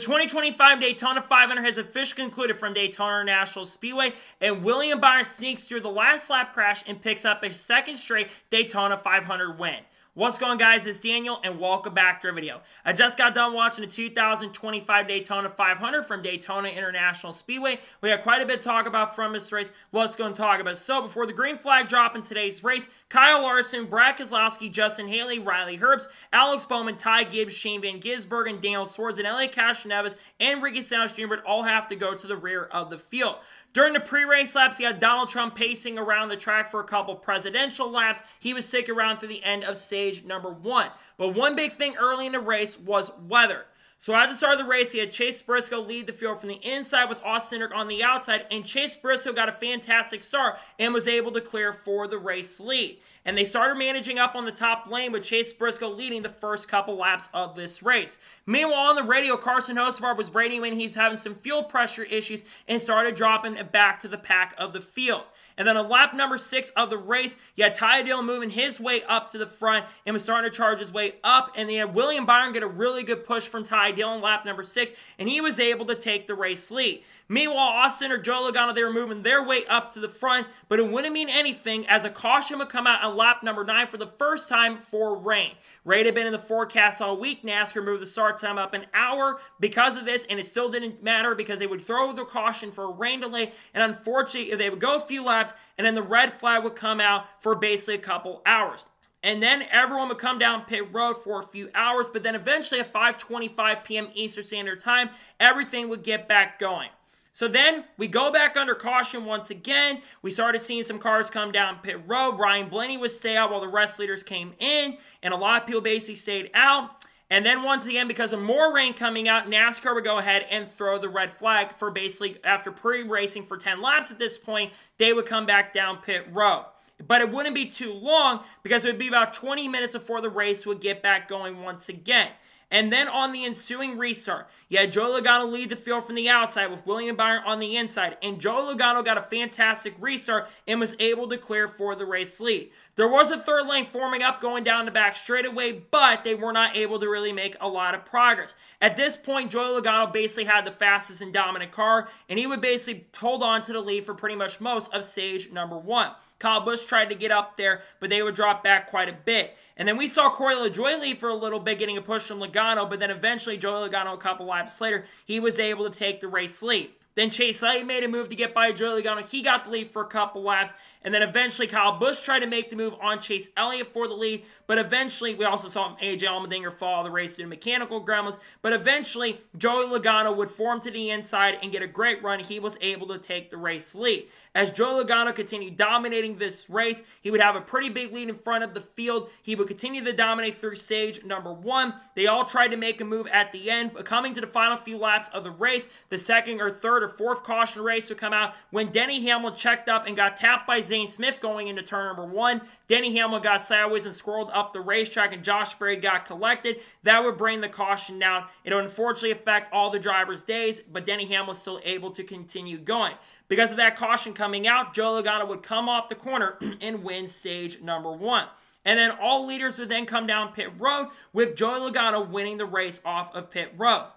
2025 Daytona 500 has officially concluded from Daytona International Speedway, and William Byron sneaks through the last lap crash and picks up a second straight Daytona 500 win. What's going on, guys? It's Daniel, and welcome back to our video. I just got done watching the 2025 Daytona 500 from Daytona International Speedway. We had quite a bit to talk about from this race. Let's go and talk about it. So, before the green flag drop in today's race, Kyle Larson, Brad Keselowski, Justin Haley, Riley Herbst, Alex Bowman, Ty Gibbs, Shane Van Gisbergen, Daniel Swartz, and Elliott Castroneves and Ricky Stenhouse Jr. would all have to go to the rear of the field. During the pre-race laps, you had Donald Trump pacing around the track for a couple presidential laps. He would stick around through the end of stage number 1. But one big thing early in the race was weather. So at the start of the race, he had Chase Briscoe lead the field from the inside with Austin Cindric on the outside, and Chase Briscoe got a fantastic start and was able to clear for the race lead. And they started managing up on the top lane with Chase Briscoe leading the first couple laps of this race. Meanwhile, on the radio, Carson Hocevar was radioing he's having some fuel pressure issues and started dropping it back to the pack of the field. And then on lap number 6 of the race, you had Ty Dillon moving his way up to the front and was starting to charge his way up. And then you had William Byron get a really good push from Ty Dillon lap number 6, and he was able to take the race lead. Meanwhile, Austin or Joe Logano, they were moving their way up to the front, but it wouldn't mean anything as a caution would come out on lap number 9 for the first time for rain. Rain had been in the forecast all week. NASCAR moved the start time up an hour because of this, and it still didn't matter because they would throw the caution for a rain delay, and unfortunately, they would go a few laps, and then the red flag would come out for basically a couple hours. And then everyone would come down pit road for a few hours, but then eventually at 5:25 p.m. Eastern Standard Time, everything would get back going. So then we go back under caution once again. We started seeing some cars come down pit road. Ryan Blaney would stay out while the rest leaders came in, and a lot of people basically stayed out. And then once again, because of more rain coming out, NASCAR would go ahead and throw the red flag for basically, after pre-racing for 10 laps at this point, they would come back down pit road. But it wouldn't be too long because it would be about 20 minutes before the race would get back going once again. And then on the ensuing restart, you had Joe Logano lead the field from the outside with William Byron on the inside. And Joe Logano got a fantastic restart and was able to clear for the race lead. There was a third lane forming up going down the back straightaway, but they were not able to really make a lot of progress. At this point, Joe Logano basically had the fastest and dominant car, and he would basically hold on to the lead for pretty much most of stage number 1. Kyle Busch tried to get up there, but they would drop back quite a bit. And then we saw Corey LaJoie lead for a little bit, getting a push from Logano, but then eventually Joe Logano, a couple laps later, he was able to take the race lead. Then Chase Elliott made a move to get by Joe Logano. He got the lead for a couple laps. And then eventually Kyle Busch tried to make the move on Chase Elliott for the lead. But eventually, we also saw AJ Allmendinger follow the race due to mechanical gremlins. But eventually, Joey Logano would form to the inside and get a great run. He was able to take the race lead. As Joe Logano continued dominating this race, he would have a pretty big lead in front of the field. He would continue to dominate through stage number 1. They all tried to make a move at the end. But coming to the final few laps of the race, the second or third or fourth caution race would come out when Denny Hamlin checked up and got tapped by Zane Smith going into turn number 1. Denny Hamlin got sideways and squirreled up the racetrack, and Josh Berry got collected. That would bring the caution down. It would unfortunately affect all the drivers' days, but Denny Hamlin was still able to continue going. Because of that caution coming out, Joe Logano would come off the corner and win stage number 1. And then all leaders would then come down pit road, with Joe Logano winning the race off of pit road.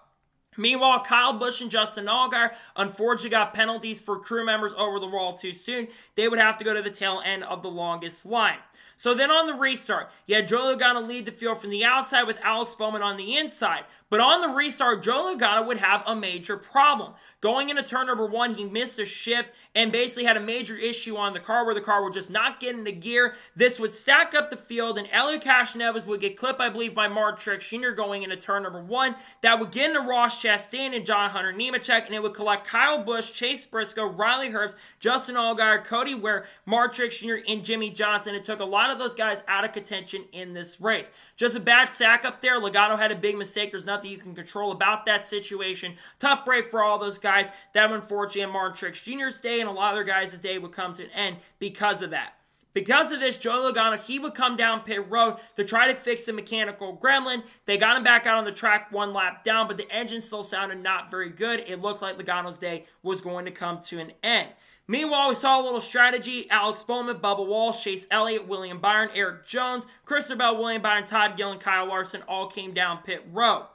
Meanwhile, Kyle Busch and Justin Allgaier unfortunately got penalties for crew members over the wall too soon. They would have to go to the tail end of the longest line. So then on the restart, you had Joe Logano lead the field from the outside with Alex Bowman on the inside. But on the restart, Joe Logano would have a major problem. Going into turn number 1, he missed a shift and basically had a major issue on the car where the car would just not get into gear. This would stack up the field, and Elliott Castroneves would get clipped, I believe, by Mark Truex Jr. going into turn number 1. That would get into Ross Chastain and John Hunter Nemechek, and it would collect Kyle Busch, Chase Briscoe, Riley Herbst, Justin Allgaier, Cody Ware, Mark Truex Jr., and Jimmy Johnson. It took a lot of those guys out of contention in this race. Just a bad sack up there. Logano had a big mistake. There's nothing you can control about that situation. Tough break for all those guys. That unfortunately on Mark Truex Jr.'s day, and a lot of their guys' day would come to an end because of that. Because of this, Joe Logano, he would come down pit road to try to fix the mechanical gremlin. They got him back out on the track 1 lap down, but the engine still sounded not very good. It looked like Logano's day was going to come to an end. Meanwhile, we saw a little strategy. Alex Bowman, Bubba Walsh, Chase Elliott, William Byron, Eric Jones, Christopher Bell, William Byron, Todd Gillen, Kyle Larson all came down pit road.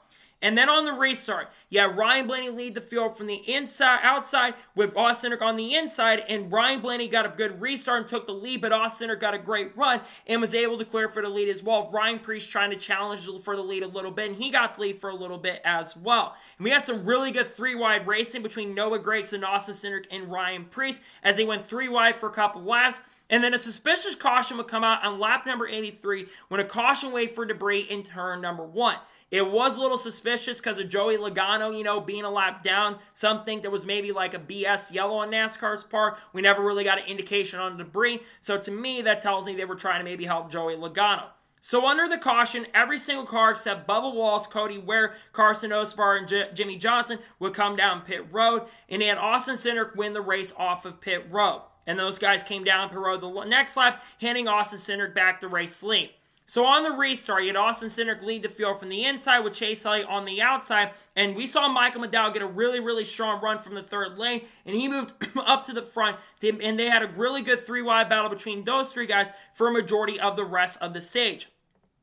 And then on the restart, Ryan Blaney lead the field from the outside with Austin Cindric on the inside, and Ryan Blaney got a good restart and took the lead, but Austin Cindric got a great run and was able to clear for the lead as well. Ryan Preece trying to challenge for the lead a little bit, and he got the lead for a little bit as well. And we had some really good three-wide racing between Noah Gragson, Austin Cindric, and Ryan Preece as they went three wide for a couple laps. And then a suspicious caution would come out on lap number 83 when a caution waved for debris in turn number 1. It was a little suspicious because of Joey Logano, being a lap down. Some think there was maybe like a BS yellow on NASCAR's part. We never really got an indication on the debris. So to me, that tells me they were trying to maybe help Joey Logano. So under the caution, every single car except Bubba Wallace, Cody Ware, Carson Osbar, and Jimmy Johnson would come down pit road. And they had Austin Cindric win the race off of pit road. And those guys came down pit road the next lap, handing Austin Cindric back the race lead. So on the restart, you had Austin Cindric lead the field from the inside with Chase Elliott on the outside. And we saw Michael McDowell get a really, really strong run from the third lane. And he moved up to the front. And they had a really good three-wide battle between those three guys for a majority of the rest of the stage.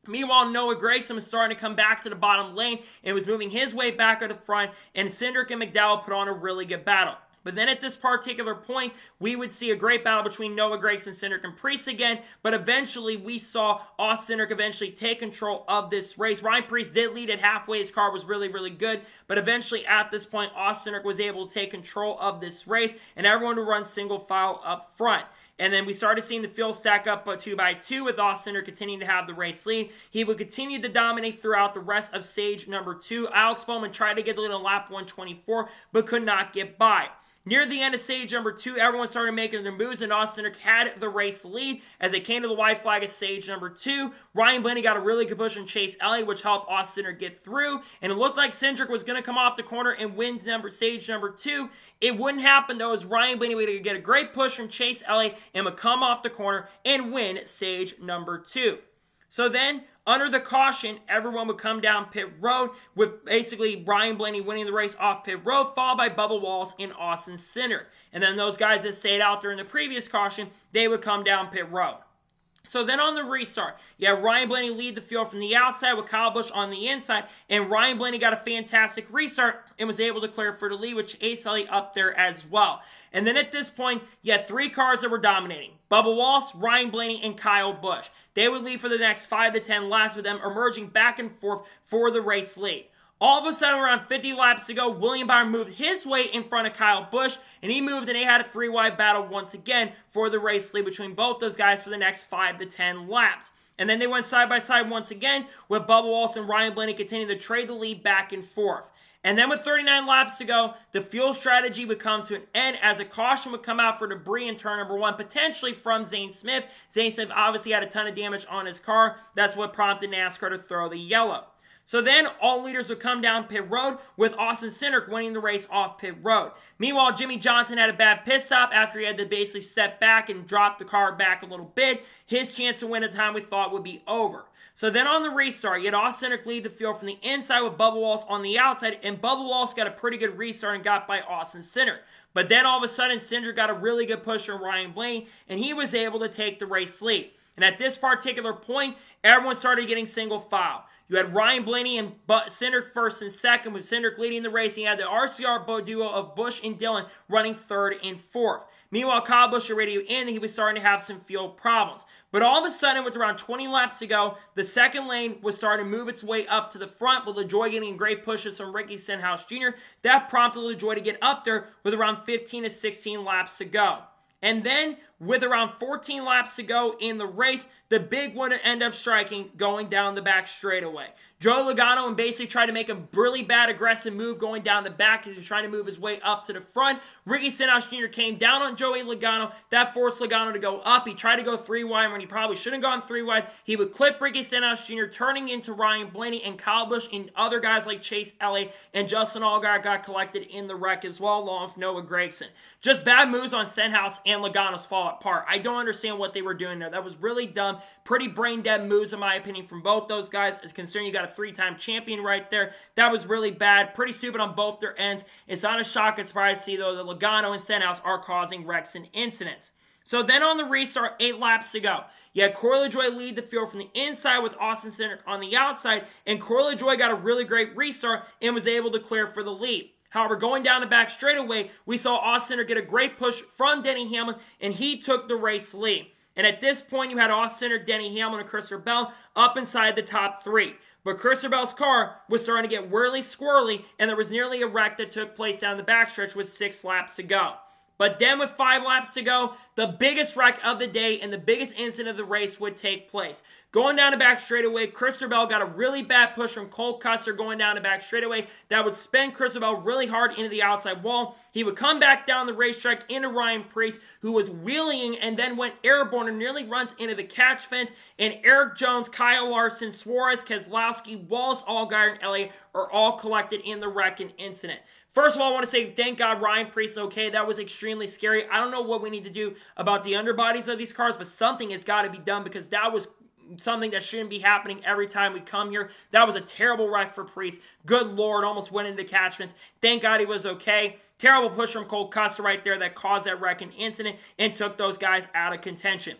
Meanwhile, Noah Gragson was starting to come back to the bottom lane and was moving his way back to the front. And Cindric and McDowell put on a really good battle. But then at this particular point, we would see a great battle between Noah Gragson, Cindric, and Preece again. But eventually, we saw Austin Cindric eventually take control of this race. Ryan Preece did lead at halfway. His car was really, really good. But eventually, at this point, Austin Cindric was able to take control of this race. And everyone would run single file up front. And then we started seeing the field stack up 2 by 2 with Austin Cindric continuing to have the race lead. He would continue to dominate throughout the rest of stage number 2. Alex Bowman tried to get the lead on lap 124, but could not get by. Near the end of stage number 2, everyone started making their moves, and Austin Cindric had the race lead as they came to the white flag of stage number 2. Ryan Blaney got a really good push on Chase Elliott, which helped Austin Cindric get through, and it looked like Cindric was going to come off the corner and win stage number 2. It wouldn't happen, though, as Ryan Blaney would get a great push from Chase Elliott and would come off the corner and win stage number 2. So then, under the caution, everyone would come down pit road with basically Ryan Blaney winning the race off pit road, followed by Bubba Wallace and Austin Cindric. And then those guys that stayed out during the previous caution, they would come down pit road. So then on the restart, Ryan Blaney lead the field from the outside with Kyle Busch on the inside, and Ryan Blaney got a fantastic restart and was able to clear for the lead with Chase Elliott up there as well. And then at this point, you had 3 cars that were dominating. Bubba Wallace, Ryan Blaney, and Kyle Busch. They would lead for the next 5 to 10 laps with them emerging back and forth for the race lead. All of a sudden, around 50 laps to go, William Byron moved his way in front of Kyle Busch, and he moved and they had a 3-wide battle once again for the race lead between both those guys for the next 5 to 10 laps. And then they went side by side once again with Bubba Wallace and Ryan Blaney continuing to trade the lead back and forth. And then with 39 laps to go, the fuel strategy would come to an end as a caution would come out for debris in turn number 1, potentially from Zane Smith. Zane Smith obviously had a ton of damage on his car. That's what prompted NASCAR to throw the yellow. So then all leaders would come down pit road with Austin Cindric winning the race off pit road. Meanwhile, Jimmy Johnson had a bad pit stop after he had to basically step back and drop the car back a little bit. His chance to win at the time we thought would be over. So then on the restart, you had Austin Cindric lead the field from the inside with Bubba Wallace on the outside, and Bubba Wallace got a pretty good restart and got by Austin Cindric. But then all of a sudden, Cindric got a really good push from Ryan Blaney, and he was able to take the race lead. And at this particular point, everyone started getting single file. You had Ryan Blaney and Cindric first and second, with Cindric leading the race. And you had the RCR duo of Busch and Dillon running third and fourth. Meanwhile, Kyle Busch already in, he was starting to have some fuel problems. But all of a sudden, with around 20 laps to go, the second lane was starting to move its way up to the front, with LaJoie getting great pushes from Ricky Stenhouse Jr. That prompted LaJoie to get up there with around 15 to 16 laps to go. And then, with around 14 laps to go in the race, the big one to end up striking going down the back straightaway. Joey Logano basically tried to make a really bad aggressive move going down the back as he was trying to move his way up to the front. Ricky Stenhouse Jr. came down on Joey Logano. That forced Logano to go up. He tried to go 3-wide when he probably shouldn't have gone 3-wide. He would clip Ricky Stenhouse Jr., turning into Ryan Blaney, and Kyle Busch and other guys like Chase Elliott and Justin Allgaier got collected in the wreck as well, along with Noah Gragson. Just bad moves on Stenhouse and Logano's fall apart. I don't understand what they were doing there. That was really dumb. Pretty brain-dead moves, in my opinion, from both those guys, as considering you got a 3-time champion right there. That was really bad. Pretty stupid on both their ends. It's not a shock and surprise to see, though, that Logano and Stenhouse are causing wrecks and incidents. So then on the restart, 8 laps to go. You had Corey LaJoie lead the field from the inside with Austin Cindric on the outside, and Corey LaJoie got a really great restart and was able to clear for the lead. However, going down the back straightaway, we saw Austin Cindric get a great push from Denny Hamlin, and he took the race lead. And at this point, you had Austin Cindric, Denny Hamlin, and Christopher Bell up inside the top 3. But Christopher Bell's car was starting to get whirly squirrely, and there was nearly a wreck that took place down the backstretch with 6 laps to go. But then with 5 laps to go, the biggest wreck of the day and the biggest incident of the race would take place. Going down the back straightaway, Christopher Bell got a really bad push from Cole Custer going down the back straightaway that would spin Christopher Bell really hard into the outside wall. He would come back down the racetrack into Ryan Preece, who was wheeling and then went airborne and nearly runs into the catch fence. And Eric Jones, Kyle Larson, Suarez, Keselowski, Wallace, Allgaier, and Elliott are all collected in the wreck and incident. First of all, I want to say thank God Ryan Preece is okay. That was extremely scary. I don't know what we need to do about the underbodies of these cars, but something has got to be done because that was something that shouldn't be happening every time we come here. That was a terrible wreck for Preece. Good Lord, almost went into catchments. Thank God he was okay. Terrible push from Cole Custer right there that caused that wreck and incident and took those guys out of contention.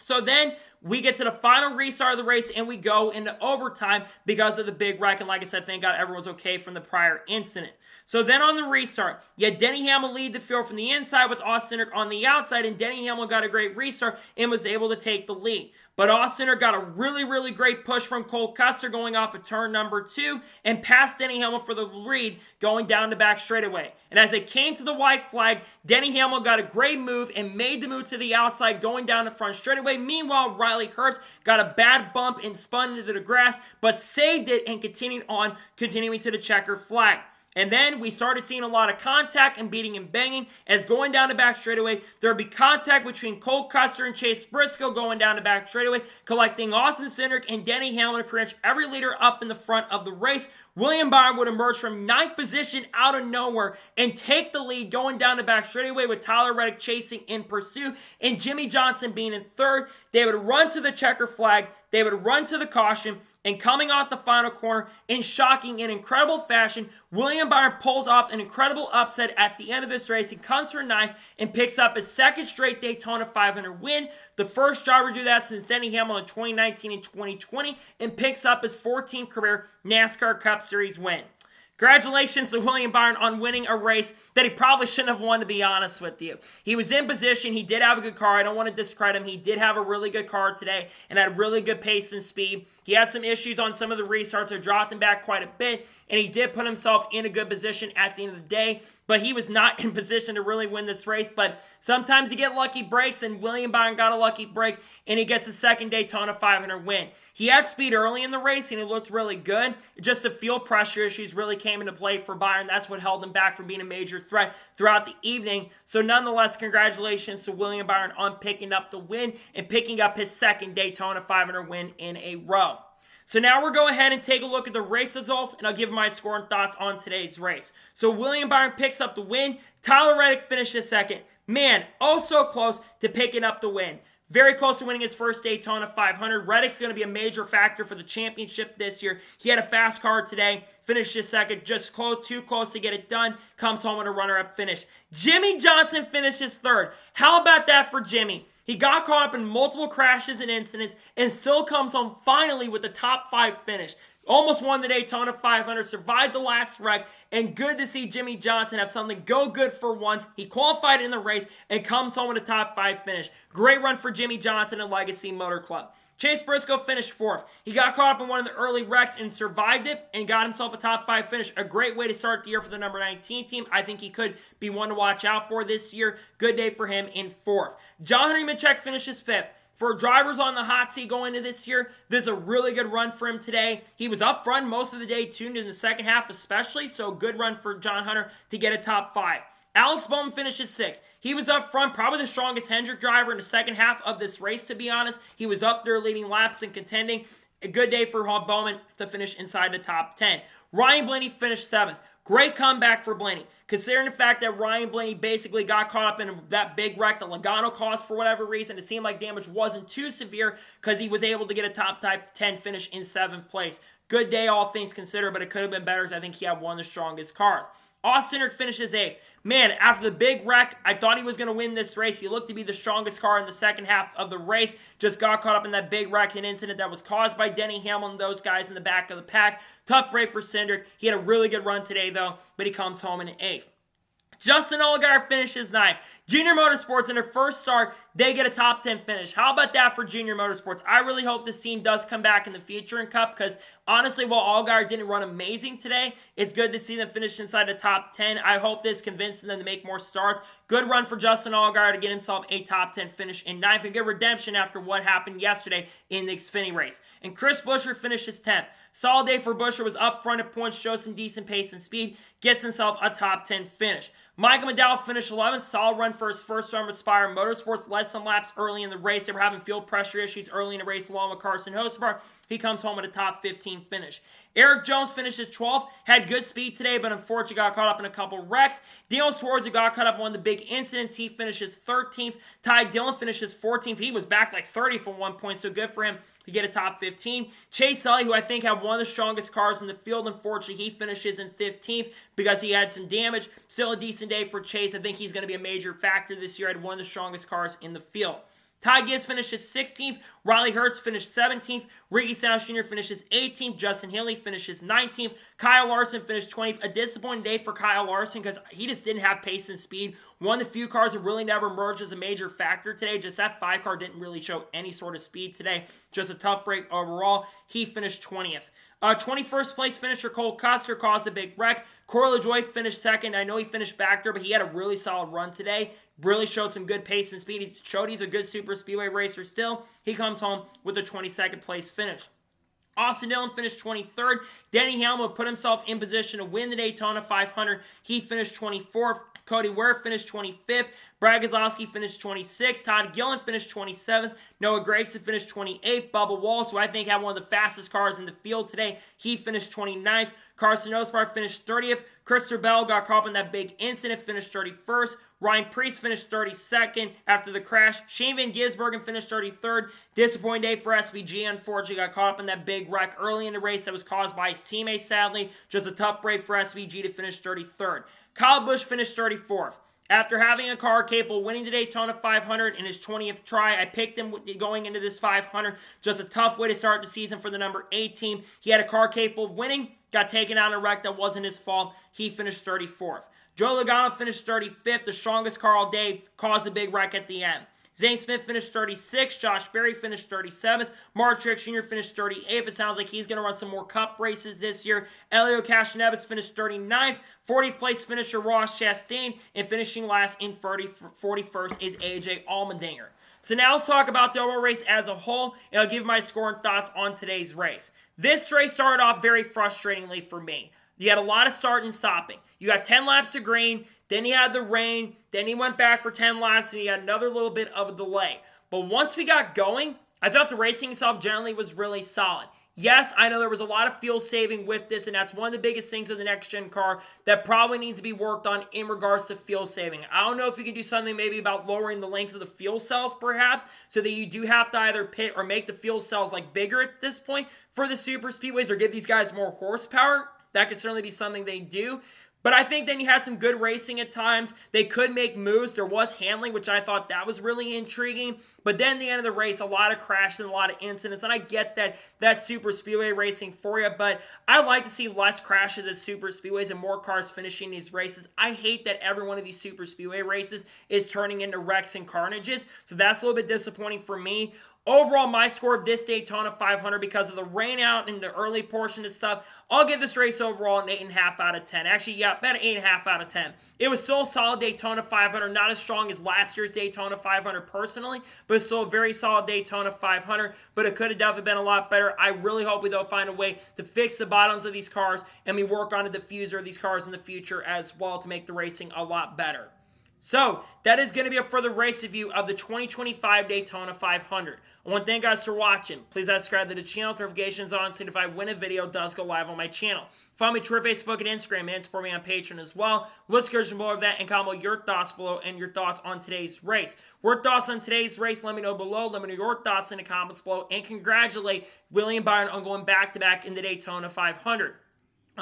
So then we get to the final restart of the race and we go into overtime because of the big wreck. And like I said, thank God everyone was okay from the prior incident. So then on the restart, you had Denny Hamlin lead the field from the inside with Austin Cindric on the outside, and Denny Hamlin got a great restart and was able to take the lead. But Austin Cindric got a really great push from Cole Custer going off of turn number 2 and passed Denny Hamlin for the lead going down the back straightaway. And as it came to the white flag, Denny Hamlin got a great move and made the move to the outside going down the front straightaway. Meanwhile, Riley Herbst got a bad bump and spun into the grass, but saved it and continuing to the checker flag. And then we started seeing a lot of contact and beating and banging as going down the back straightaway. There would be contact between Cole Custer and Chase Briscoe going down the back straightaway, collecting Austin Cindric and Denny Hamlin to pretty much every leader up in the front of the race. William Byron would emerge from 9th position out of nowhere and take the lead going down the back straightaway with Tyler Reddick chasing in pursuit and Jimmy Johnson being in 3rd. They would run to the checker flag. They would run to the caution, and coming out the final corner in shocking and incredible fashion, William Byron pulls off an incredible upset at the end of this race and comes for 9th and picks up his 2nd straight Daytona 500 win, the first driver to do that since Denny Hamlin in 2019 and 2020, and picks up his 14th career NASCAR Cup Series win. Congratulations to William Byron on winning a race that he probably shouldn't have won, to be honest with you. He was in position. He did have a good car. I don't want to discredit him. He did have a really good car today and had really good pace and speed. He had some issues on some of the restarts that dropped him back quite a bit, and he did put himself in a good position at the end of the day, but he was not in position to really win this race. But sometimes you get lucky breaks, and William Byron got a lucky break, and he gets his 2nd Daytona 500 win. He had speed early in the race, and he looked really good. Just the fuel pressure issues really came into play for Byron. That's what held him back from being a major threat throughout the evening. So nonetheless, congratulations to William Byron on picking up the win and picking up his 2nd Daytona 500 win in a row. So now we'll go ahead and take a look at the race results, and I'll give my score and thoughts on today's race. So William Byron picks up the win. Tyler Reddick finishes 2nd. Man, oh so close to picking up the win. Very close to winning his first Daytona 500. Reddick's going to be a major factor for the championship this year. He had a fast car today, finished his 2nd, just too close to get it done. Comes home with a runner-up finish. Jimmy Johnson finishes 3rd. How about that for Jimmy? He got caught up in multiple crashes and incidents and still comes home finally with the top 5 finish. Almost won the Daytona 500, survived the last wreck, and good to see Jimmy Johnson have something go good for once. He qualified in the race and comes home with a top 5 finish. Great run for Jimmy Johnson and Legacy Motor Club. Chase Briscoe finished 4th. He got caught up in one of the early wrecks and survived it and got himself a top 5 finish. A great way to start the year for the number 19 team. I think he could be one to watch out for this year. Good day for him in 4th. John Henry Minchek finishes 5th. For drivers on the hot seat going into this year, this is a really good run for him today. He was up front most of the day, tuned in the second half especially, so good run for John Hunter to get a top 5. Alex Bowman finishes 6th. He was up front, probably the strongest Hendrick driver in the second half of this race, to be honest. He was up there leading laps and contending. A good day for Bowman to finish inside the top 10. Ryan Blaney finished 7th. Great comeback for Blaney, considering the fact that Ryan Blaney basically got caught up in that big wreck that Logano caused for whatever reason. It seemed like damage wasn't too severe because he was able to get a top 10 finish in 7th place. Good day, all things considered, but it could have been better, as I think he had one of the strongest cars. Austin Cindric finishes 8th. Man, after the big wreck, I thought he was going to win this race. He looked to be the strongest car in the second half of the race. Just got caught up in that big wreck and incident that was caused by Denny Hamlin and those guys in the back of the pack. Tough break for Cindric. He had a really good run today, though, but he comes home in 8th. Justin Allgaier finishes 9th. Junior Motorsports, in their first start, they get a top 10 finish. How about that for Junior Motorsports? I really hope this team does come back in the future in Cup, because honestly, while Allgaier didn't run amazing today, it's good to see them finish inside the top 10. I hope this convinces them to make more starts. Good run for Justin Allgaier to get himself a top 10 finish in 9th, and good redemption after what happened yesterday in the Xfinity race. And Chris Buescher finishes 10th. Solid day for Buescher, was up front at points, shows some decent pace and speed, gets himself a top 10 finish. Michael McDowell finished 11th. Solid run for his first run with Spire Motorsports. Led some laps early in the race. They were having field pressure issues early in the race along with Carson Hocevar. He comes home with a top 15 finish. Eric Jones finishes 12th. Had good speed today, but unfortunately got caught up in a couple wrecks. Daniel Schwartz got caught up in one of the big incidents. He finishes 13th. Ty Dillon finishes 14th. He was back like 30 from 1 point, so good for him to get a top 15. Chase Elliott, who I think had one of the strongest cars in the field, unfortunately, he finishes in 15th because he had some damage. Still a decent day for Chase. I think he's going to be a major factor this year. Had one of the strongest cars in the field. Ty Gibbs finishes 16th. Riley Hurts finished 17th. Ricky Stenhouse Jr. finishes 18th. Justin Haley finishes 19th. Kyle Larson finished 20th. A disappointing day for Kyle Larson because he just didn't have pace and speed. One of the few cars that really never emerged as a major factor today. Just that 5 car didn't really show any sort of speed today. Just a tough break overall. He finished 20th. 21st place finisher Cole Custer caused a big wreck. Corey LaJoie finished 2nd. I know he finished back there, but he had a really solid run today. Really showed some good pace and speed. He showed he's a good super speedway racer still. He comes home with a 22nd place finish. Austin Dillon finished 23rd. Denny Hamlin put himself in position to win the Daytona 500. He finished 24th. Cody Ware finished 25th. Brad Keselowski finished 26th. Todd Gillen finished 27th. Noah Gragson finished 28th. Bubba Wallace, who I think had one of the fastest cars in the field today, he finished 29th. Carson Hocevar finished 30th. Christopher Bell got caught up in that big incident, finished 31st. Ryan Preece finished 32nd after the crash. Shane Van Gisbergen finished 33rd. Disappointing day for SVG. Unfortunately, got caught up in that big wreck early in the race that was caused by his teammates, sadly. Just a tough break for SVG to finish 33rd. Kyle Busch finished 34th. After having a car capable of winning the Daytona 500 in his 20th try, I picked him going into this 500. Just a tough way to start the season for the number 8 team. He had a car capable of winning, got taken out in a wreck that wasn't his fault. He finished 34th. Joe Logano finished 35th, the strongest car all day, caused a big wreck at the end. Zane Smith finished 36th. Josh Berry finished 37th. Mark Truex Jr. finished 38th. It sounds like he's going to run some more Cup races this year. Elio Castroneves finished 39th. 40th place finisher Ross Chastain. And finishing last in 41st is AJ Allmendinger. So now let's talk about the overall race as a whole, and I'll give my score and thoughts on today's race. This race started off very frustratingly for me. You had a lot of start and stopping. You got 10 laps of green, then you had the rain, then he went back for 10 laps, and you had another little bit of a delay. But once we got going, I thought the racing itself generally was really solid. Yes, I know there was a lot of fuel saving with this, and that's one of the biggest things with the next-gen car that probably needs to be worked on in regards to fuel saving. I don't know if you can do something maybe about lowering the length of the fuel cells, perhaps, so that you do have to either pit or make the fuel cells like bigger at this point for the super speedways or give these guys more horsepower. That could certainly be something they do. But I think then you had some good racing at times. They could make moves. There was handling, which I thought that was really intriguing. But then at the end of the race, a lot of crashes and a lot of incidents. And I get that that's super speedway racing for you. But I like to see less crashes at super speedways and more cars finishing these races. I hate that every one of these super speedway races is turning into wrecks and carnages. So that's a little bit disappointing for me. Overall, my score of this Daytona 500, because of the rain out and the early portion of stuff, I'll give this race overall an 8.5 out of 10. Actually, yeah, about an 8.5 out of 10. It was still a solid Daytona 500, not as strong as last year's Daytona 500 personally, but it's still a very solid Daytona 500, but it could have definitely been a lot better. I really hope we, though, find a way to fix the bottoms of these cars, and we work on the diffuser of these cars in the future as well to make the racing a lot better. So, that is going to be a further race review of the 2025 Daytona 500. I want to thank you guys for watching. Please subscribe to the channel, notifications on, so if I win a video, it does go live on my channel. Follow me on Twitter, Facebook, and Instagram, and support me on Patreon as well. Let's go below that and comment your thoughts below and your thoughts on today's race. Your thoughts on today's race, let me know below. Let me know your thoughts in the comments below. And congratulate William Byron on going back-to-back in the Daytona 500.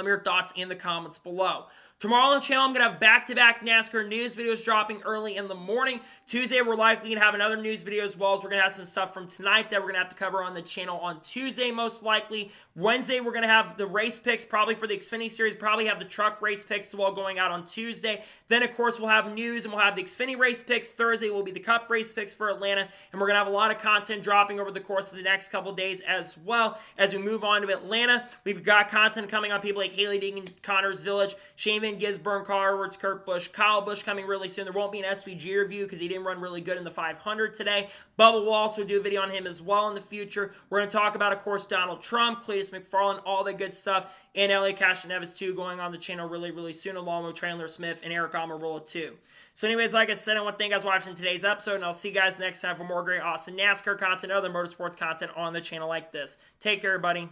Your thoughts in the comments below. Tomorrow on the channel, I'm going to have back-to-back NASCAR news videos dropping early in the morning. Tuesday, we're likely going to have another news video as well, as we're going to have some stuff from tonight that we're going to have to cover on the channel on Tuesday, most likely. Wednesday, we're going to have the race picks, probably for the Xfinity Series, probably have the truck race picks as well going out on Tuesday. Then, of course, we'll have news, and we'll have the Xfinity race picks. Thursday will be the Cup race picks for Atlanta, and we're going to have a lot of content dropping over the course of the next couple days as well. As we move on to Atlanta, we've got content coming on people like Haley Deegan, Connor Zillage, Shane Van Gisbergen, Carl Edwards, Kurt Busch, Kyle Busch coming really soon. There won't be an SVG review because he didn't run really good in the 500 today. Bubba will also do a video on him as well in the future. We're going to talk about, of course, Donald Trump, Cletus McFarland, all the good stuff, and Elliot Castroneves too going on the channel really soon, along with Chandler Smith and Eric Almirola too. So anyways, like I said, I want to thank you guys for watching today's episode, and I'll see you guys next time for more great, awesome NASCAR content and other motorsports content on the channel like this. Take care, everybody.